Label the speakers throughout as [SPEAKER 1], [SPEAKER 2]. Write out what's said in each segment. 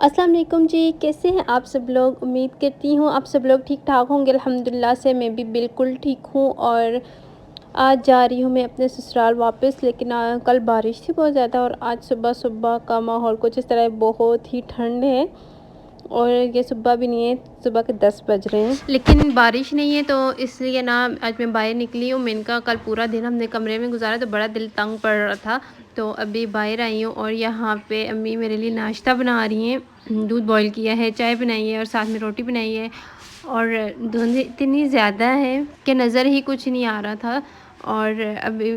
[SPEAKER 1] अस्सलाम वालेकुम जी, कैसे हैं आप सब लोग। उम्मीद करती हूँ आप सब लोग ठीक ठाक होंगे। अल्हम्दुलिल्लाह से मैं भी बिल्कुल ठीक हूँ। और आज जा रही हूँ मैं अपने ससुराल वापस, लेकिन कल बारिश थी बहुत ज़्यादा और आज सुबह सुबह का माहौल कुछ इस तरह है, बहुत ही ठंड है। और ये सुबह भी नहीं है, सुबह के 10 बज रहे हैं, लेकिन बारिश नहीं है, तो इसलिए ना आज मैं बाहर निकली हूँ। मैं इनका कल पूरा दिन हमने कमरे में गुजारा तो बड़ा दिल तंग पड़ रहा था, तो अभी बाहर आई हूँ। और यहाँ पे अम्मी मेरे लिए नाश्ता बना रही हैं। दूध बॉईल किया है, चाय बनाई है और साथ में रोटी बनाई है। और धुंध इतनी ज़्यादा है कि नज़र ही कुछ नहीं आ रहा था। और अभी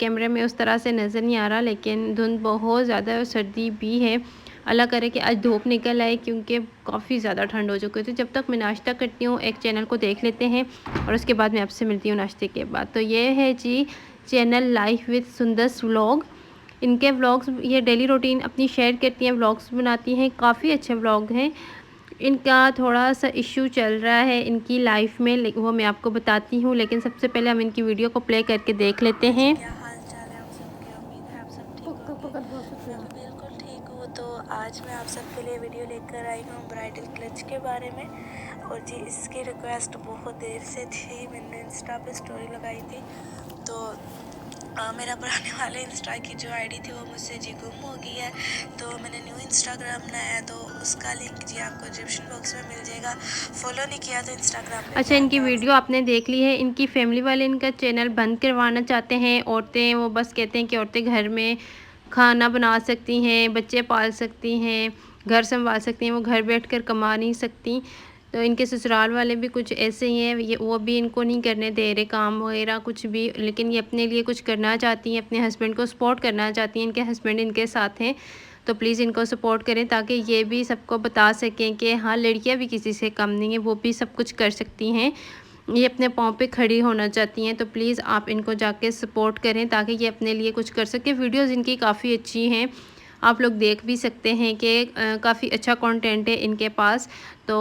[SPEAKER 1] कैमरे में उस तरह से नज़र नहीं आ रहा, लेकिन धुंध बहुत ज़्यादा है और सर्दी भी है। अल्लाह करे कि आज धूप निकल आए, क्योंकि काफ़ी ज़्यादा ठंड हो चुकी थी। जब तक मैं नाश्ता करती हूँ एक चैनल को देख लेते हैं और उसके बाद मैं आपसे मिलती हूँ नाश्ते के बाद। तो ये है जी channel life with Sundas vlog. इनके व्लॉग्स ये डेली रूटीन अपनी शेयर करती हैं, व्लॉग्स बनाती हैं, काफ़ी अच्छे व्लॉग हैं। इनका थोड़ा सा इश्यू चल रहा है इनकी लाइफ में, वो मैं आपको बताती हूँ। लेकिन सबसे पहले हम इनकी वीडियो को प्ले करके देख लेते हैं।
[SPEAKER 2] क्या हाल चाल है आप सबके। उम्मीद है आप सब ठीक होंगे। मैं भी बिल्कुल ठीक हूँ। तो आज मैं आप सबके लिए वीडियो लेकर आई हूँ ब्राइडल क्लच के बारे में। और जी इसकी रिक्वेस्ट बहुत देर से थी, मैंने इंस्टा पे स्टोरी लगाई थी। तो मेरा पुराने वाले इंस्टा की जो आईडी थी वो मुझसे जी गुम हो गई है। तो मैंने न्यू इंस्टाग्राम बनाया है, तो उसका लिंक जी आपको डिस्क्रिप्शन बॉक्स में मिल जाएगा। फॉलो नहीं किया तो इंस्टाग्राम पे
[SPEAKER 1] अच्छा, इनकी वीडियो आपने देख ली है। इनकी फैमिली वाले इनका चैनल बंद करवाना चाहते हैं। औरतें वो बस कहते हैं कि औरतें घर में खाना बना सकती हैं, बच्चे पाल सकती हैं, घर संभाल सकती हैं, वो घर बैठकर कमा नहीं सकती। तो इनके ससुराल वाले भी कुछ ऐसे ही हैं, ये वो भी इनको नहीं करने दे रहे काम वगैरह कुछ भी। लेकिन ये अपने लिए कुछ करना चाहती हैं, अपने हस्बैंड को सपोर्ट करना चाहती हैं। इनके हस्बैंड इनके साथ हैं, तो प्लीज़ इनको सपोर्ट करें ताकि ये भी सबको बता सकें कि हाँ, लड़कियां भी किसी से कम नहीं है, वो भी सब कुछ कर सकती हैं। ये अपने पाँव पे खड़ी होना चाहती हैं, तो प्लीज़ आप इनको जाके सपोर्ट करें ताकि ये अपने लिए कुछ कर सके। वीडियोज़ इनकी काफ़ी अच्छी हैं, आप लोग देख भी सकते हैं कि काफ़ी अच्छा कंटेंट है इनके पास। तो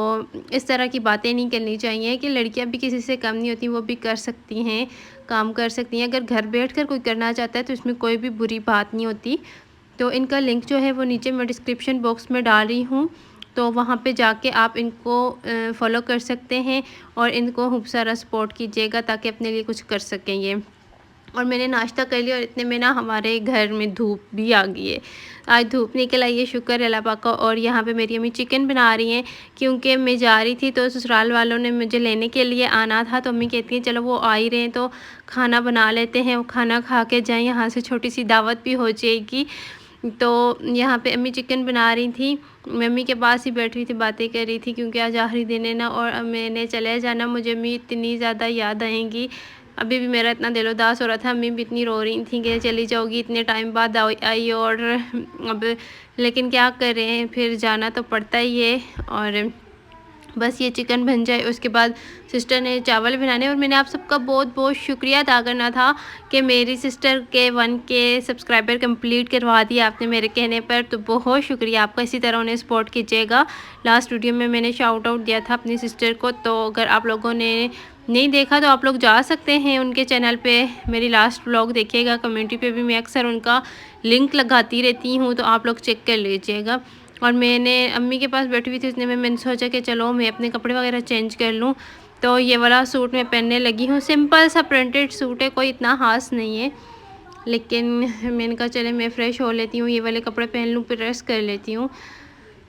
[SPEAKER 1] इस तरह की बातें नहीं करनी चाहिए कि लड़कियां भी किसी से कम नहीं होती, वो भी कर सकती हैं, काम कर सकती हैं। अगर घर बैठकर कोई करना चाहता है तो इसमें कोई भी बुरी बात नहीं होती। तो इनका लिंक जो है वो नीचे मैं डिस्क्रिप्शन बॉक्स में डाल रही हूँ, तो वहाँ पे जाके आप इनको फॉलो कर सकते हैं और इनको खूब सारा सपोर्ट कीजिएगा ताकि अपने लिए कुछ कर सकें ये। और मैंने नाश्ता कर लिया और इतने में ना हमारे घर में धूप भी आ गई है। आज धूप निकल आई है, शुक्र है अल्लाह पाक का। और यहाँ पे मेरी अम्मी चिकन बना रही हैं, क्योंकि मैं जा रही थी तो ससुराल वालों ने मुझे लेने के लिए आना था। तो अम्मी कहती हैं चलो वो आ ही रहे हैं तो खाना बना लेते हैं, वो खाना खा के जाएँ, यहाँ से छोटी सी दावत भी हो जाएगी। तो यहाँ पे अम्मी चिकन बना रही थी, मैं अम्मी के पास ही बैठी थी, बातें कर रही थी, क्योंकि आज आखिरी दिन है ना। और मैंने चले जाना, मुझे अम्मी इतनी ज़्यादा याद आएंगी। अभी भी मेरा इतना दिल उदास हो रहा था, अम्मी भी इतनी रो रही थी कि चली जाओगी, इतने टाइम बाद आई। और अब लेकिन क्या करें, फिर जाना तो पड़ता ही है। और बस ये चिकन बन जाए उसके बाद सिस्टर ने चावल बनाने। और मैंने आप सबका बहुत बहुत शुक्रिया अदा करना था कि मेरी सिस्टर के 1K सब्सक्राइबर कंप्लीट करवा दिया आपने मेरे कहने पर, तो बहुत शुक्रिया आपका। इसी तरह उन्हें सपोर्ट कीजिएगा। लास्ट वीडियो में मैंने शाउट आउट दिया था अपनी सिस्टर को, तो अगर आप लोगों ने नहीं देखा तो आप लोग जा सकते हैं उनके चैनल पे, मेरी लास्ट व्लॉग देखिएगा। कम्युनिटी पे भी मैं अक्सर उनका लिंक लगाती रहती हूँ, तो आप लोग चेक कर लीजिएगा। और मैंने अम्मी के पास बैठी हुई थी, उसने मैंने सोचा कि चलो मैं अपने कपड़े वगैरह चेंज कर लूँ। तो ये वाला सूट मैं पहनने लगी हूँ, सिंपल सा प्रिंटेड सूट है, कोई इतना खास नहीं है। लेकिन मैंने कहा चले मैं फ़्रेश हो लेती हूँ, ये वाले कपड़े पहन लूँ, प्रेस कर लेती हूँ।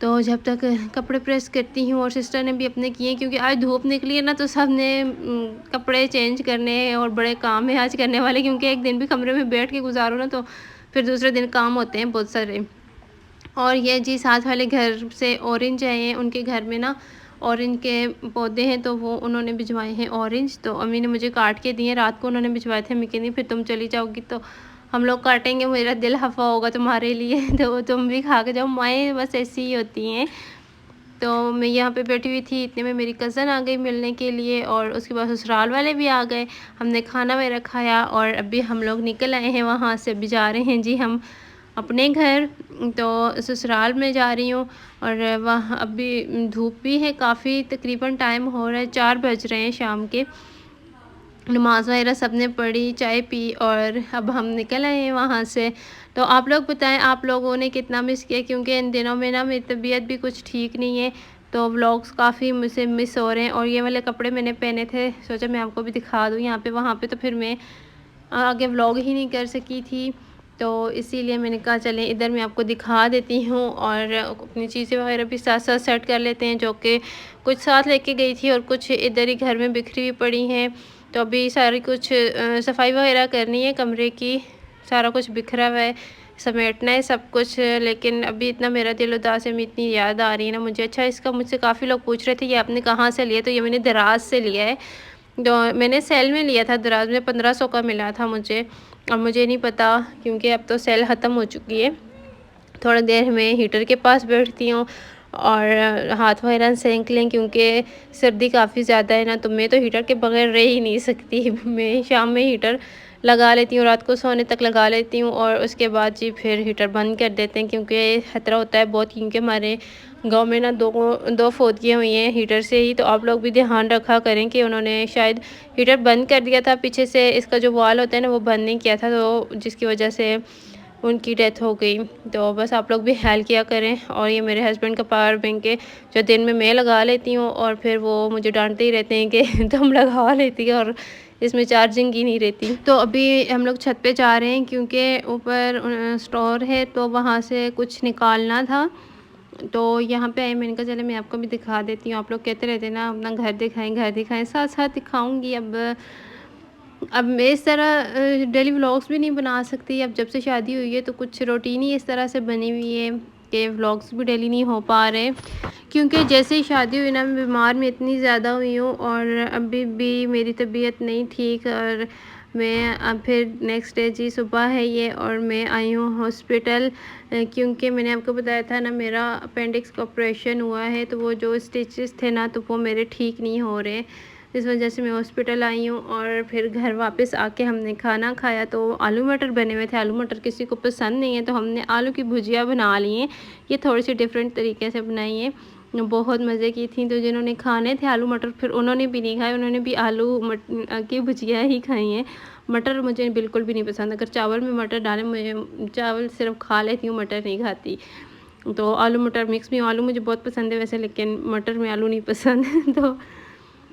[SPEAKER 1] तो जब तक कपड़े प्रेस करती हूँ, और सिस्टर ने भी अपने किए, क्योंकि आज धूप निकली है ना, तो सब ने कपड़े चेंज करने और बड़े काम है आज करने वाले, क्योंकि एक दिन भी कमरे में बैठ के गुजारो ना तो फिर दूसरे दिन काम होते हैं बहुत सारे। और ये जी साथ वाले घर से ऑरेंज आए हैं, उनके घर में ना ऑरेंज के पौधे हैं, तो वो उन्होंने भिजवाए हैं ऑरेंज। तो अम्मी ने मुझे काट के दिए, रात को उन्होंने भिजवाए थे। अम्मी कहती फिर तुम चली जाओगी तो हम लोग काटेंगे, मेरा दिल हफ़ा होगा तुम्हारे लिए तो तुम भी खा के जाओ, माएँ बस ऐसी ही होती हैं। तो मैं यहाँ पे बैठी हुई थी, इतने में मेरी कज़न आ गई मिलने के लिए, और उसके बाद ससुराल वाले भी आ गए। हमने खाना वगैरह खाया और अभी हम लोग निकल आए हैं वहाँ से, अभी जा रहे हैं जी हम अपने घर। तो ससुराल में जा रही हूँ, और वहाँ अभी धूप भी है काफ़ी, तकरीबन टाइम हो रहा है 4 बज रहे हैं शाम के। नमाज़ वगैरह सब ने पढ़ी, चाय पी और अब हम निकल आए हैं वहाँ से। तो आप लोग बताएं आप लोगों ने कितना मिस किया, क्योंकि इन दिनों में ना मेरी तबीयत भी कुछ ठीक नहीं है, तो व्लॉग्स काफ़ी मुझसे मिस हो रहे हैं। और ये वाले कपड़े मैंने पहने थे, सोचा मैं आपको भी दिखा दूँ यहाँ पे। वहाँ पे तो फिर मैं आगे व्लॉग ही नहीं कर सकी थी, तो इसीलिए मैंने कहा चलें इधर मैं आपको दिखा देती हूँ और अपनी चीज़ें वगैरह भी साथ साथ सेट कर लेते हैं, जो कि कुछ साथ लेके गई थी और कुछ इधर ही घर में बिखरी हुई पड़ी हैं। तो अभी सारी कुछ सफाई वगैरह करनी है कमरे की, सारा कुछ बिखरा हुआ है, समेटना है सब कुछ। लेकिन अभी इतना मेरा दिल उदास है, मैं इतनी याद आ रही है ना मुझे। अच्छा, इसका मुझसे काफ़ी लोग पूछ रहे थे ये आपने कहाँ से लिया, तो ये मैंने दराज से लिया है। तो मैंने सेल में लिया था, दराज में 1500 का मिला था मुझे। अब मुझे नहीं पता, क्योंकि अब तो सेल ख़त्म हो चुकी है। थोड़ा देर में हीटर के पास बैठती हूँ और हाथ वगैरह सेंक लें, क्योंकि सर्दी काफ़ी ज़्यादा है ना, तो मैं तो हीटर के बगैर रह ही नहीं सकती। मैं शाम में हीटर लगा लेती हूँ, रात को सोने तक लगा लेती हूँ और उसके बाद जी फिर हीटर बंद कर देते हैं, क्योंकि खतरा होता है बहुत। क्योंकि हमारे गांव में ना दो फौतगियाँ हुई हैं हीटर से ही, तो आप लोग भी ध्यान रखा करें कि उन्होंने शायद हीटर बंद कर दिया था पीछे से, इसका जो वाल होता है ना वो बंद नहीं किया था, तो जिसकी वजह से उनकी डेथ हो गई। तो बस आप लोग भी ख्याल किया करें। और ये मेरे हस्बैंड का पावर बैंक है, जो दिन में मैं लगा लेती हूँ और फिर वो मुझे डांटते ही रहते हैं कि तुम लगा लेती है और इसमें चार्जिंग ही नहीं रहती। तो अभी हम लोग छत पे जा रहे हैं, क्योंकि ऊपर स्टोर है तो वहाँ से कुछ निकालना था। तो यहाँ पे आए, मैंने कहा चले मैं आपको भी दिखा देती हूँ। आप लोग कहते रहते हैं ना अपना घर दिखाएं घर दिखाएं, साथ साथ दिखाऊंगी। अब मैं इस तरह डेली व्लॉग्स भी नहीं बना सकती। अब जब से शादी हुई है तो कुछ रूटीन ही इस तरह से बनी हुई है कि व्लॉग्स भी डेली नहीं हो पा रहे, क्योंकि जैसे ही शादी हुई ना मैं बीमार में इतनी ज़्यादा हुई हूँ और अभी भी मेरी तबीयत नहीं ठीक। और मैं अब फिर नेक्स्ट डे जी सुबह है ये और मैं आई हूँ हॉस्पिटल, क्योंकि मैंने आपको बताया था ना मेरा अपेंडिक्स का ऑपरेशन हुआ है, तो वो जो स्टिचेस थे ना तो वो मेरे ठीक नहीं हो रहे। इस वजह से मैं हॉस्पिटल आई हूँ और फिर घर वापस आके हमने खाना खाया। तो आलू मटर बने हुए थे, आलू मटर किसी को पसंद नहीं है, तो हमने आलू की भुजिया बना ली है। ये थोड़ी सी डिफरेंट तरीके से बनाई है, बहुत मज़े की थी। तो जिन्होंने खाने थे आलू मटर फिर उन्होंने भी नहीं खाए, उन्होंने भी आलू की भुजिया ही खाई है। मटर मुझे बिल्कुल भी नहीं पसंद, अगर चावल में मटर डालें, मुझे चावल सिर्फ खा लेती हूँ, मटर नहीं खाती। तो आलू मटर मिक्स में, आलू मुझे बहुत पसंद है वैसे, लेकिन मटर में आलू नहीं पसंद। तो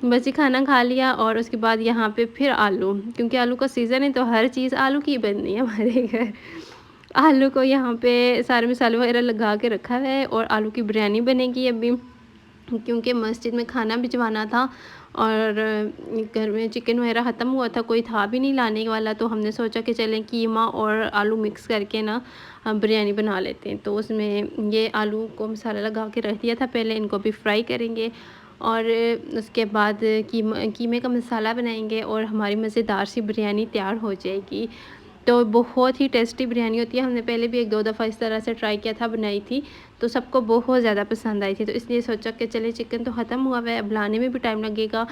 [SPEAKER 1] बस ये खाना खा लिया और उसके बाद यहाँ पे फिर आलू, क्योंकि आलू का सीज़न है तो हर चीज़ आलू की बननी है हमारे घर। आलू को यहाँ पे सारे मसाले वगैरह लगा के रखा है और आलू की बिरयानी बनेगी अभी, क्योंकि मस्जिद में खाना भिजवाना था और घर में चिकन वगैरह ख़त्म हुआ था, कोई था भी नहीं लाने वाला। तो हमने सोचा कि चलें कीमा और आलू मिक्स करके ना हम बिरयानी बना लेते हैं। तो उसमें ये आलू को मसाला लगा के रख दिया था पहले, इनको भी फ्राई करेंगे और उसके बाद कीमे का मसाला बनाएंगे और हमारी मज़ेदार सी बिरयानी तैयार हो जाएगी। तो बहुत ही टेस्टी बिरयानी होती है। हमने पहले भी 1-2 दफ़ा इस तरह से ट्राई किया था, बनाई थी, तो सबको बहुत ज़्यादा पसंद आई थी। तो इसलिए सोचा कि चले चिकन तो ख़त्म हुआ है, अब लाने में भी टाइम लगेगा,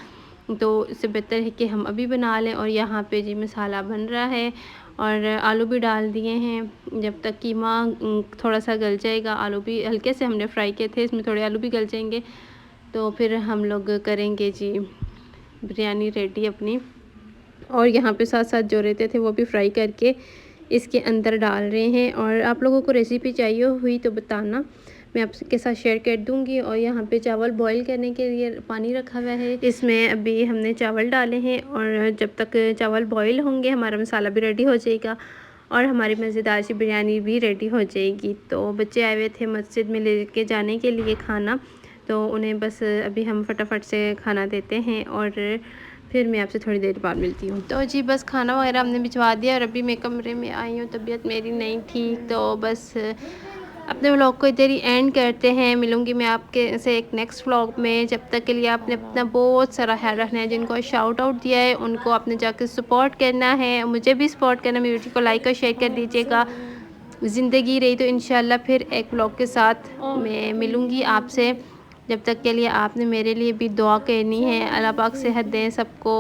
[SPEAKER 1] तो इससे बेहतर है कि हम अभी बना लें। और यहाँ पे जी मसाला बन रहा है और आलू भी डाल दिए हैं। जब तक कीमा थोड़ा सा गल जाएगा, आलू भी हल्के से हमने फ्राई किए थे, इसमें थोड़े आलू भी गल जाएंगे, तो फिर हम लोग करेंगे जी बिरयानी रेडी अपनी। और यहाँ पे साथ साथ जो रहते थे वो भी फ्राई करके इसके अंदर डाल रहे हैं। और आप लोगों को रेसिपी चाहिए हुई तो बताना, मैं आपके साथ शेयर कर दूँगी। और यहाँ पे चावल बॉईल करने के लिए पानी रखा हुआ है, इसमें अभी हमने चावल डाले हैं और जब तक चावल बॉईल होंगे हमारा मसाला भी रेडी हो जाएगा और हमारी मज़ेदार सी बिरयानी भी रेडी हो जाएगी। तो बच्चे आए हुए थे मस्जिद में लेके जाने के लिए खाना, तो उन्हें बस अभी हम फटाफट से खाना देते हैं और फिर मैं आपसे थोड़ी देर बाद मिलती हूँ। तो जी बस खाना वगैरह हमने भिजवा दिया और अभी मैं कमरे में आई हूँ, तबीयत मेरी नहीं ठीक, तो बस अपने व्लॉग को इधर ही एंड करते हैं। मिलूँगी मैं आपके से एक नेक्स्ट व्लॉग में, जब तक के लिए आपने अपना बहुत सारा ख्याल रखना है। जिनको शाउट आउट दिया है उनको आपने जाकर सपोर्ट करना है, मुझे भी सपोर्ट करना, मेरी वीडियो को लाइक और शेयर कर दीजिएगा। ज़िंदगी रही तो इंशाल्लाह फिर एक व्लॉग के साथ मैं मिलूँगी आपसे। जब तक के लिए आपने मेरे लिए भी दुआ करनी है। अल्लाह पाक सेहत दें सबको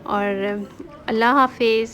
[SPEAKER 1] और अल्लाह हाफिज़।